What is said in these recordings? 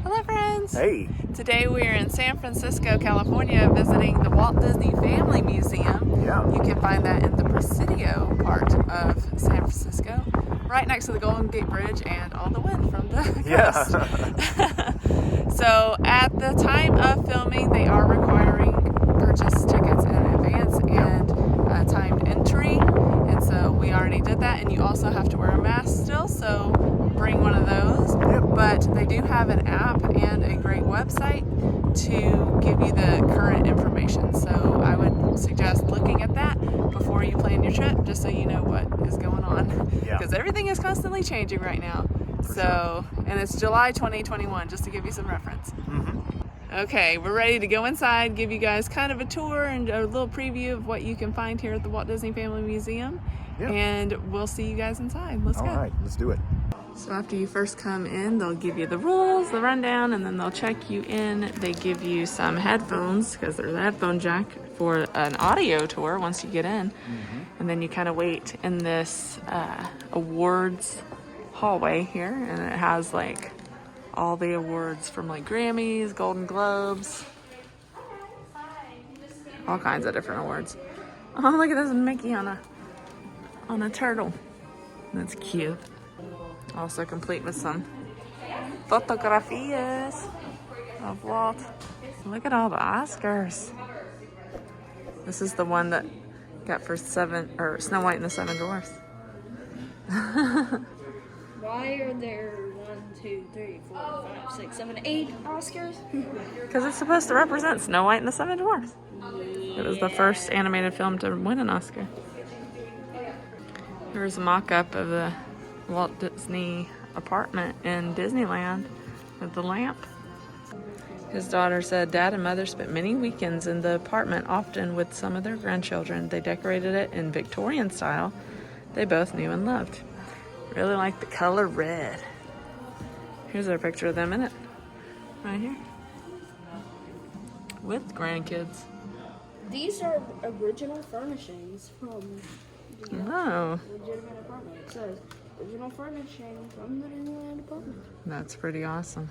Hello friends! Hey! Today we are in San Francisco, California visiting the Walt Disney Family Museum. Yeah. You can find that in the Presidio part of San Francisco, right next to the Golden Gate Bridge and all the wind from the coast. So at the time of filming they are requiring purchase tickets in advance and timed entry, and so we already did that, and you also have to wear a mask still, so bring one of those. But they do have an app and a great website to give you the current information, so I would suggest looking at that before you plan your trip, just so you know what is going on, because everything is constantly changing right now. And it's July 2021, just to give you some reference. Okay, we're ready to go inside, give you guys kind of a tour and a little preview of what you can find here at the Walt Disney Family Museum. And we'll see you guys inside. Let's go. All right, let's do it. So after you first come in, they'll give you the rules, the rundown, and then they'll check you in. They give you some headphones, because there's a headphone jack for an audio tour once you get in. And then you kind of wait in this awards hallway here, and it has like all the awards from like Grammys, Golden Globes, all kinds of different awards. Oh, look at this Mickey on a turtle. That's cute. Also complete with some photografias of Walt. Look at all the Oscars. This is the one that got for Snow White and the Seven Dwarfs. Why are there 1, 2, 3, 4, 5, 6, 7, 8 Oscars? Because it's supposed to represent Snow White and the Seven Dwarfs. It was the first animated film to win an Oscar. Here's a mock-up of the Walt Disney apartment in Disneyland with the lamp. His daughter said, "Dad and Mother spent many weekends in the apartment, often with some of their grandchildren. They decorated it in Victorian style they both knew and loved. Really like the color red." Here's a picture of them in it, right here, with grandkids. These are original furnishings from the legitimate apartment. It says, original furnishing from the Disneyland apartment. That's pretty awesome.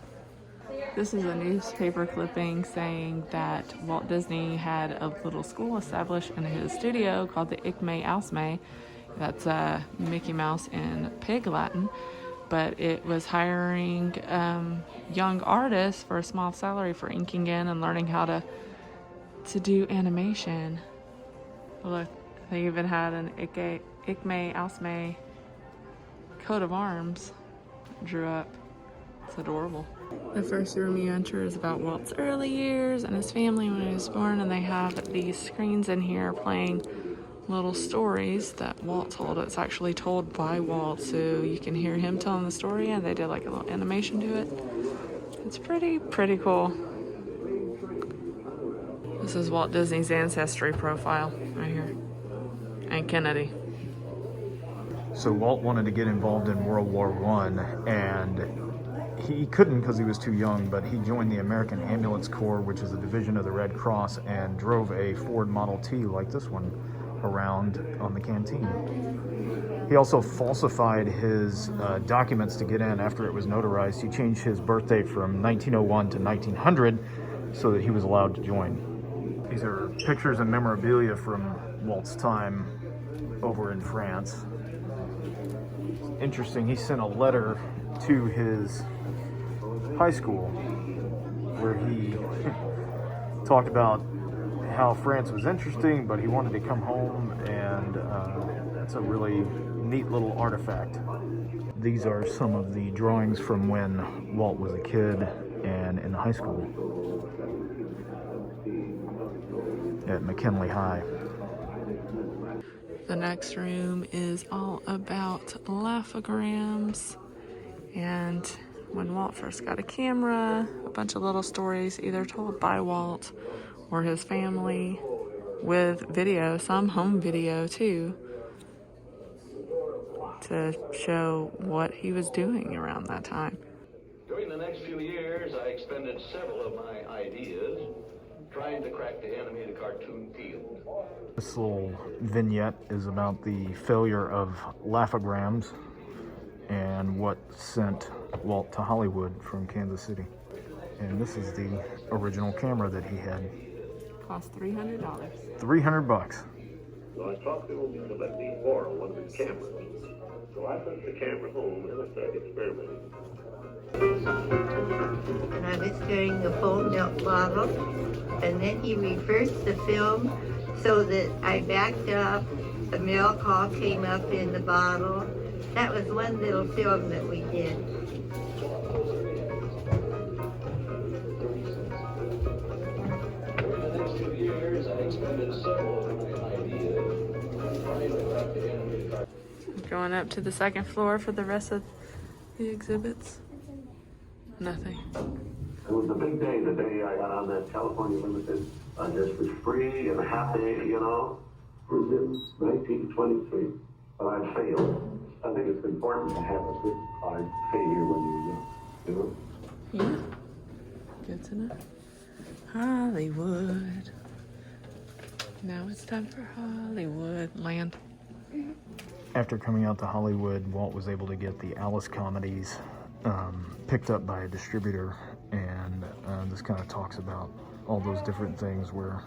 This is a newspaper clipping saying that Walt Disney had a little school established in his studio called the Icme Ausme. That's Mickey Mouse in Pig Latin. But it was hiring young artists for a small salary for inking in and learning how to do animation. Look, they even had an Icme Ausme coat of arms drew up. It's adorable. The first room you enter is about Walt's early years and his family when he was born, and they have these screens in here playing little stories that Walt told. It's actually told by Walt, so you can hear him telling the story, and they did like a little animation to it. It's pretty cool. This is Walt Disney's ancestry profile right here, and Kennedy. So Walt wanted to get involved in World War I, and he couldn't because he was too young, but he joined the American Ambulance Corps, which is a division of the Red Cross, and drove a Ford Model T like this one around on the canteen. He also falsified his documents to get in after it was notarized. He changed his birthday from 1901 to 1900 so that he was allowed to join. These are pictures and memorabilia from Walt's time over in France. Interesting, he sent a letter to his high school where he talked about how France was interesting, but he wanted to come home, and that's a really neat little artifact. These are some of the drawings from when Walt was a kid and in high school at McKinley High. The next room is all about Laughograms, and when Walt first got a camera, a bunch of little stories either told by Walt or his family with video, some home video too, to show what he was doing around that time. During the next few years, I expended several of my ideas trying to crack the animated cartoon field. This little vignette is about the failure of Laughograms and what sent Walt to Hollywood from Kansas City. And this is the original camera that he had. Cost $300. $300. So I talked to him to let me borrow one of his cameras. So I took the camera home and I started experimenting. And I was doing the full milk bottle, and then he reversed the film so that I backed up, the milk all came up in the bottle. That was one little film that we did. Over the next 2 years, I expended several of my ideas trying to crack the enemy to cartoon. Going up to the second floor for the rest of the exhibits. Nothing. It was a big day, the day I got on that California Limited. I just was free and happy, you know. It was in 1923, but I failed. I think it's important to have a good hard failure when you know. Yeah. Good to know. Hollywood. Now it's time for Hollywood land. After coming out to Hollywood, Walt was able to get the Alice comedies picked up by a distributor, and this kind of talks about all those different things where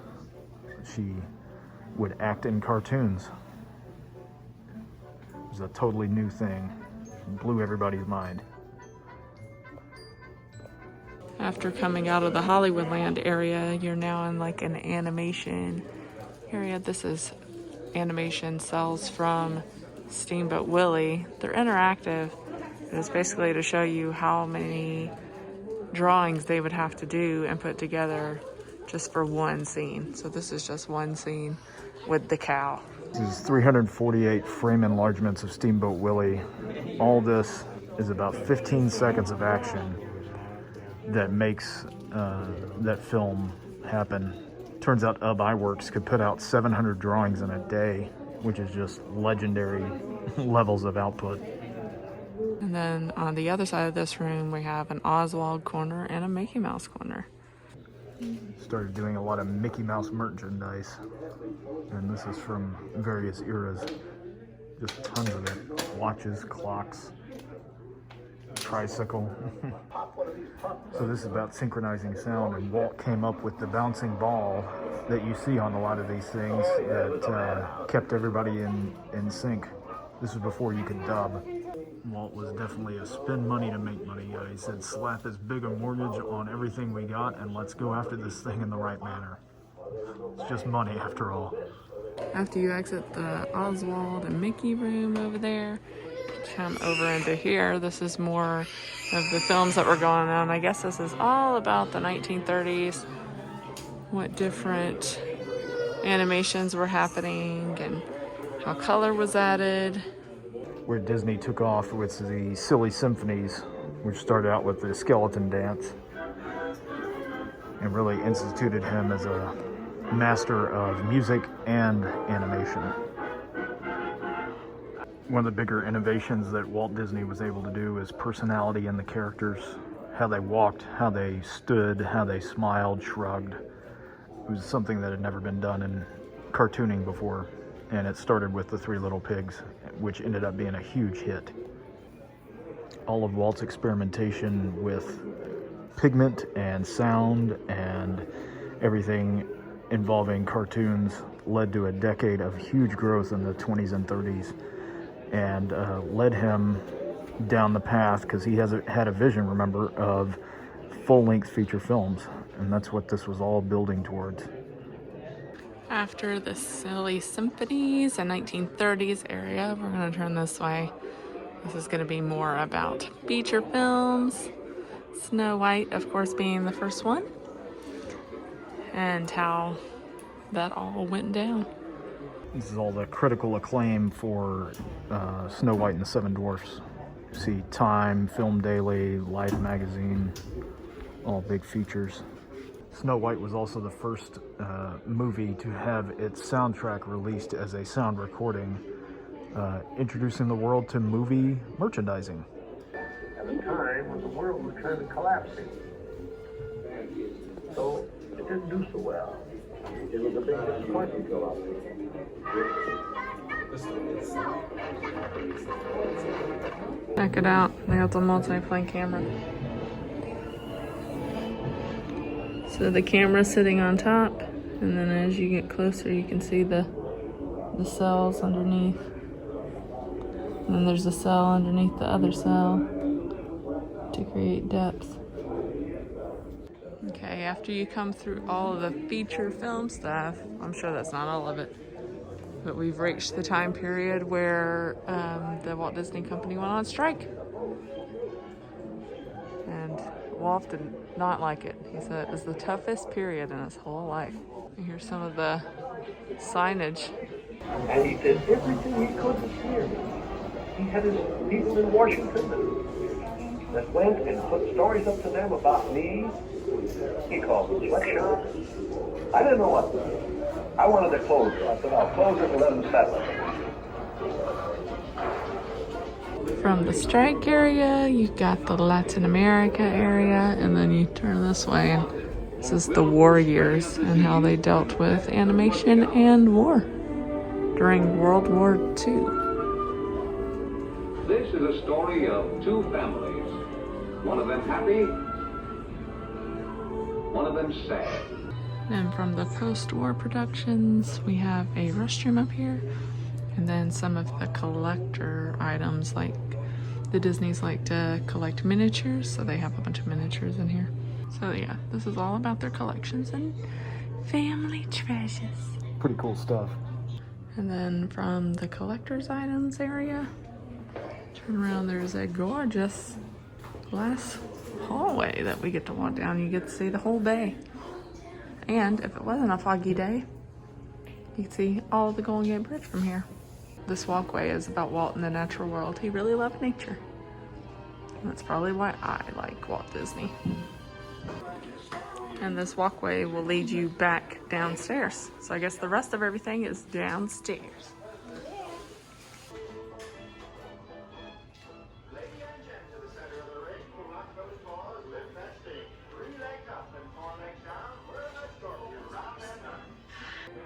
she would act in cartoons. It was a totally new thing. It blew everybody's mind. After coming out of the Hollywoodland area, you're now in like an animation area. This is animation cells from Steamboat Willie. They're interactive. It's basically to show you how many drawings they would have to do and put together just for one scene. So this is just one scene with the cow. This is 348 frame enlargements of Steamboat Willie. All this is about 15 seconds of action that makes that film happen. Turns out Iworks could put out 700 drawings in a day, which is just legendary levels of output. And then on the other side of this room, we have an Oswald corner and a Mickey Mouse corner. Started doing a lot of Mickey Mouse merchandise, and this is from various eras. Just tons of it. Watches, clocks, tricycle. So this is about synchronizing sound, and Walt came up with the bouncing ball that you see on a lot of these things that kept everybody in sync. This was before you could dub. Walt was definitely a spend money to make money guy. He said, slap this big a mortgage on everything we got and let's go after this thing in the right manner. It's just money after all. After you exit the Oswald and Mickey room over there, come over into here. This is more of the films that were going on. I guess this is all about the 1930s, what different animations were happening and how color was added. Where Disney took off with the Silly Symphonies, which started out with the skeleton dance, and really instituted him as a master of music and animation. One of the bigger innovations that Walt Disney was able to do is personality in the characters, how they walked, how they stood, how they smiled, shrugged. It was something that had never been done in cartooning before, and it started with the Three Little Pigs, which ended up being a huge hit. All of Walt's experimentation with pigment and sound and everything involving cartoons led to a decade of huge growth in the 20s and 30s, and led him down the path, because he had a vision, remember, of full-length feature films, and that's what this was all building towards. After the Silly Symphonies and 1930s area, we're going to turn this way. This is going to be more about feature films. Snow White, of course, being the first one, and how that all went down. This is all the critical acclaim for Snow White and the Seven Dwarfs. You see Time, Film Daily, Life magazine, all big features. Snow White was also the first movie to have its soundtrack released as a sound recording, introducing the world to movie merchandising. At a time when the world was kind of collapsing. So it didn't do so well. It was a big disappointment to a lot of people. Check it out. They got the multi-plane camera. So the camera's sitting on top, and then as you get closer, you can see the cells underneath. And then there's a cell underneath the other cell to create depth. Okay, after you come through all of the feature film stuff, I'm sure that's not all of it, but we've reached the time period where the Walt Disney Company went on strike. And Walt did not like it. He said it was the toughest period in his whole life. And here's some of the signage. And he did everything he could to scare me. He had his people in Washington that went and put stories up to them about me. He called them sweatshops. I didn't know what to do. I wanted to close it. I said, I'll close it and let them settle. From the strike area, you've got the Latin America area, and then you turn this way, and this is the war years and how they dealt with animation and war during World War II. This is a story of two families. One of them happy, one of them sad. And from the post-war productions, we have a restroom up here, and then some of the collector items, like the Disneys like to collect miniatures, so they have a bunch of miniatures in here. So yeah, this is all about their collections and family treasures. Pretty cool stuff. And then from the collector's items area, turn around, there's a gorgeous glass hallway that we get to walk down. You get to see the whole bay. And if it wasn't a foggy day, you can see all of the Golden Gate Bridge from here. This walkway is about Walt and the natural world. He really loved nature. And that's probably why I like Walt Disney. And this walkway will lead you back downstairs. So I guess the rest of everything is downstairs.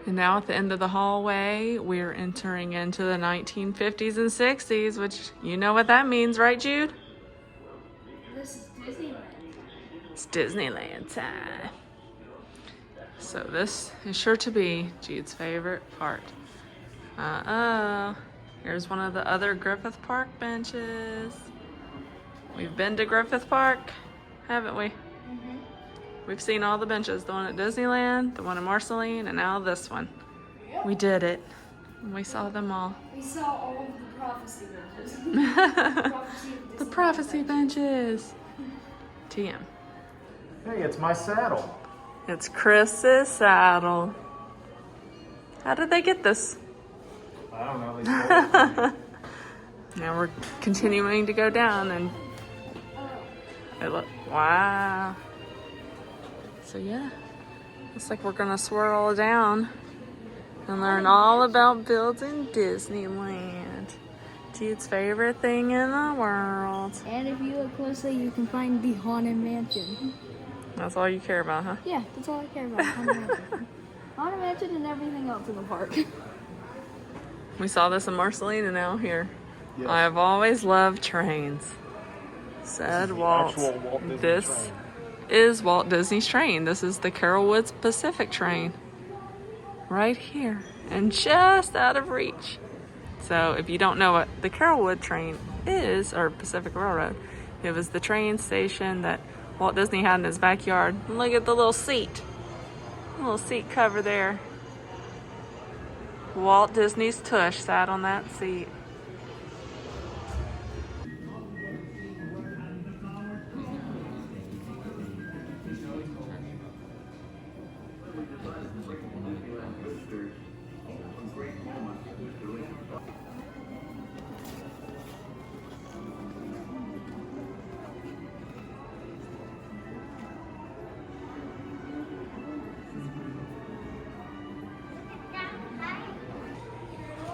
And now at the end of the hallway, we're entering into the 1950s and 60s, which you know what that means, right, Jude? This is Disneyland. It's Disneyland time. So this is sure to be Jude's favorite part. Here's one of the other Griffith Park benches. We've been to Griffith Park, haven't we? We've seen all the benches, the one at Disneyland, the one in Marceline, and now this one. We did it. We saw them all. We saw all of the prophecy benches. The prophecy benches. TM. Hey, it's my saddle. It's Chris's saddle. How did they get this? I don't know. They stole it. Now we're continuing to go down, and wow. So yeah, looks like we're gonna swirl down and learn all about building Disneyland. Jude's favorite thing in the world. And if you look closely, you can find the Haunted Mansion. That's all you care about, huh? Yeah, that's all I care about. Haunted Mansion. Haunted Mansion and everything else in the park. We saw this in Marceline and now here. Yes. I've always loved trains, said Walt. Actual Walt Disney This train. is Walt Disney's train. This is the Carolwoods Pacific train. Right here and just out of reach. So if you don't know what the Carolwood train is, or Pacific Railroad, it was the train station that Walt Disney had in his backyard. Look at the little seat. Little seat cover there. Walt Disney's tush sat on that seat.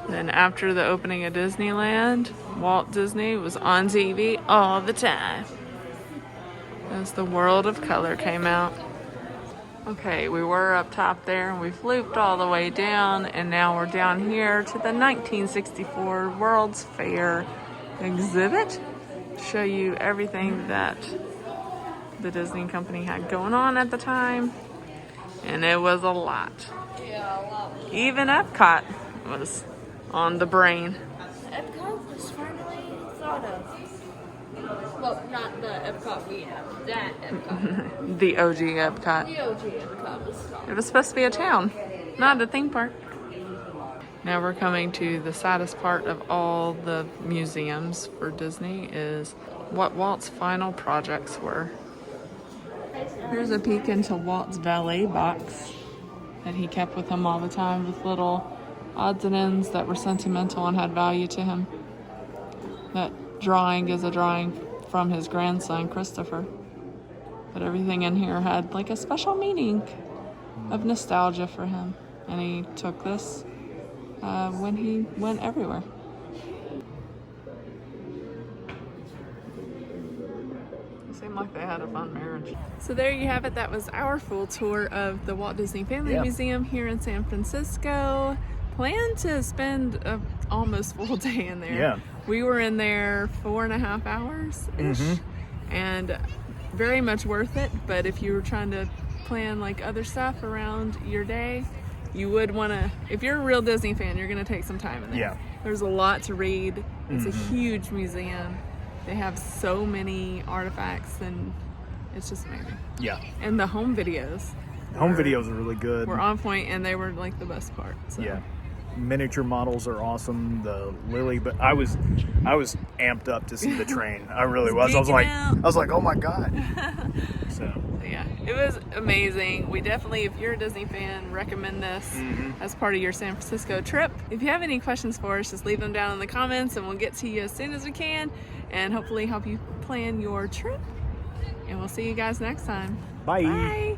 Then after the opening of Disneyland, Walt Disney was on TV all the time as the World of Color came out. Okay, we were up top there and we've looped all the way down, and now we're down here to the 1964 World's Fair exhibit to show you everything that the Disney company had going on at the time. And it was a lot. Yeah, a lot. Even Epcot was on the brain. Epcot was finally thought of. Well, not the Epcot we have. That Epcot. The OG Epcot. The OG Epcot was thought of. It was supposed to be a town, not a theme park. Now we're coming to the saddest part of all the museums for Disney is what Walt's final projects were. Here's a peek into Walt's valet box that he kept with him all the time with little odds and ends that were sentimental and had value to him. That drawing is a drawing from his grandson, Christopher. But everything in here had like a special meaning of nostalgia for him. And he took this when he went everywhere. It seemed like they had a fun marriage. So there you have it. That was our full tour of the Walt Disney Family Museum here in San Francisco. Plan to spend a almost full day in there. Yeah. We were in there 4.5 hours-ish. And very much worth it. But if you were trying to plan like other stuff around your day, you would want to, if you're a real Disney fan, you're going to take some time in there. Yeah. There's a lot to read. It's a huge museum. They have so many artifacts and it's just amazing. Yeah. And the home videos. Home videos are really good. Were on point and they were like the best part. So. Yeah. Miniature models are awesome. The Lily, but I was amped up to see the train. I really was. I was like, oh my God. So yeah, it was amazing. We definitely, if you're a Disney fan, recommend this as part of your San Francisco trip. If you have any questions for us, just leave them down in the comments and we'll get to you as soon as we can and hopefully help you plan your trip. And we'll see you guys next time. bye. Bye.